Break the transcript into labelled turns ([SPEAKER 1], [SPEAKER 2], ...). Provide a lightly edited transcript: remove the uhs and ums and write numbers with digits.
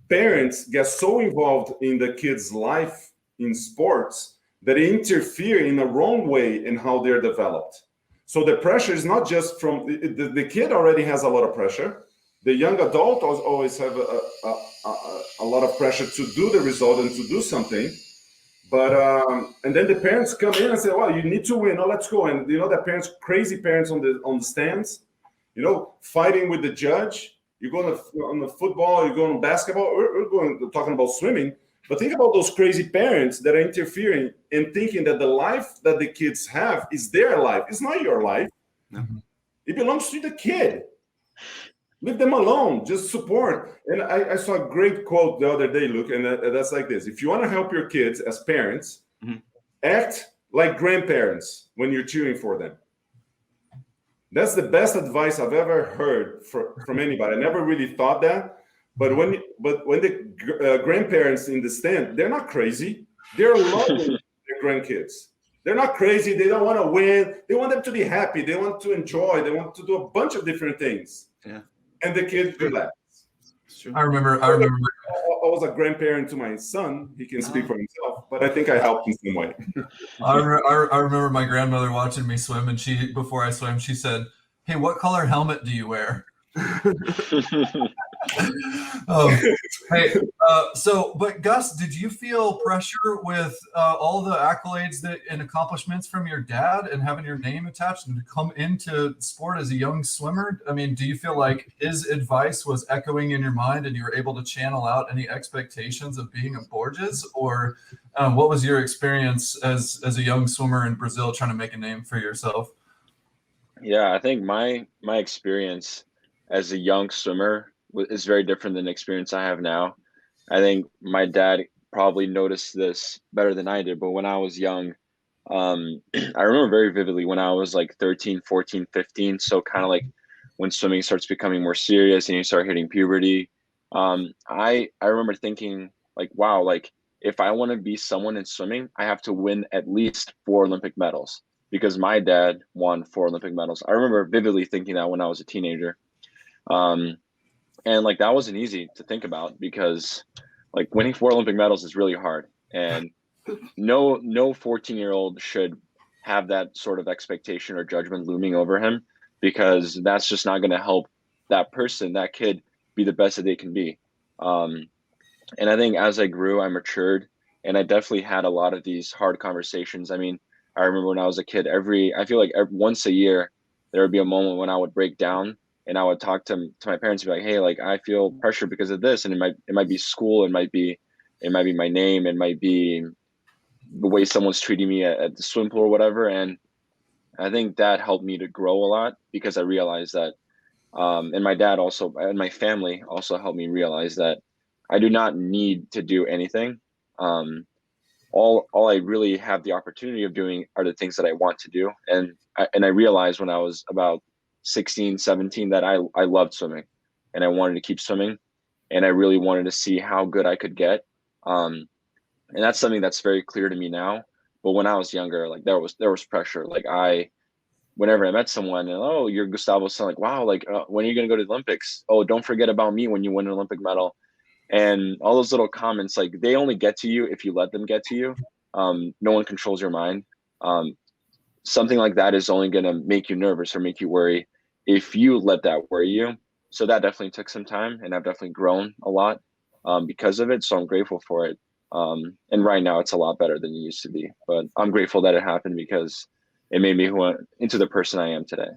[SPEAKER 1] parents get so involved in the kids' life in sports that they interfere in a wrong way in how they're developed. So the pressure is not just from the kid already has a lot of pressure. The young adult always have a lot of pressure to do the result and to do something. But and then the parents come in and say, "Well, you need to win. Oh, let's go!" And you know, the parents, crazy parents on the stands, you know, fighting with the judge. You go on the football, you go on basketball. We're talking about swimming, but think about those crazy parents that are interfering and thinking that the life that the kids have is their life. It's not your life. Mm-hmm. It belongs to the kid. Leave them alone. Just support. And I saw a great quote the other day, Luke, and that's like this. If you want to help your kids as parents, mm-hmm. act like grandparents when you're cheering for them. That's the best advice I've ever heard from anybody. I never really thought that. But when the grandparents in the stand, they're not crazy. They're loving their grandkids. They're not crazy. They don't want to win. They want them to be happy. They want to enjoy. They want to do a bunch of different things. Yeah. And the kids relax.
[SPEAKER 2] I remember.
[SPEAKER 1] I was a grandparent to my son. He can speak for himself, but I think I helped in some way.
[SPEAKER 2] I remember my grandmother watching me swim, and before I swam, she said, "Hey, what color helmet do you wear?" But Gus, did you feel pressure with all the accolades and accomplishments from your dad and having your name attached and to come into sport as a young swimmer? I mean, do you feel like his advice was echoing in your mind and you were able to channel out any expectations of being a Borges? Or what was your experience as a young swimmer in Brazil trying to make a name for yourself?
[SPEAKER 3] Yeah, I think my experience as a young swimmer is very different than the experience I have now. I think my dad probably noticed this better than I did, but when I was young, I remember very vividly when I was like 13, 14, 15. So kind of like when swimming starts becoming more serious and you start hitting puberty. I remember thinking like, wow, like if I want to be someone in swimming, I have to win at least 4 Olympic medals because my dad won 4 Olympic medals. I remember vividly thinking that when I was a teenager. And like that wasn't easy to think about because like winning 4 Olympic medals is really hard, and no 14-year-old should have that sort of expectation or judgment looming over him, because that's just not going to help that person, that kid, be the best that they can be. And I think as I grew, I matured, and I definitely had a lot of these hard conversations. I mean, I remember when I was a kid, I feel like once a year there would be a moment when I would break down. And I would talk to my parents and be like, "Hey, like I feel pressure because of this," and it might be school, it might be my name, it might be the way someone's treating me at the swim pool or whatever. And I think that helped me to grow a lot because I realized that, and my dad also and my family also helped me realize that I do not need to do anything. All I really have the opportunity of doing are the things that I want to do, and I realized when I was about 16, 17 that I loved swimming and I wanted to keep swimming, and I really wanted to see how good I could get. And that's something that's very clear to me now. But when I was younger, like there was pressure. Like whenever I met someone and, "Oh, you're Gustavo's son," like, "Wow, like when are you going to go to the Olympics? Oh, don't forget about me when you win an Olympic medal." And all those little comments, like they only get to you if you let them get to you. No one controls your mind. Something like that is only going to make you nervous or make you worry if you let that worry you. So that definitely took some time, and I've definitely grown a lot because of it. So I'm grateful for it. And right now it's a lot better than it used to be, but I'm grateful that it happened because it made me into the person I am today.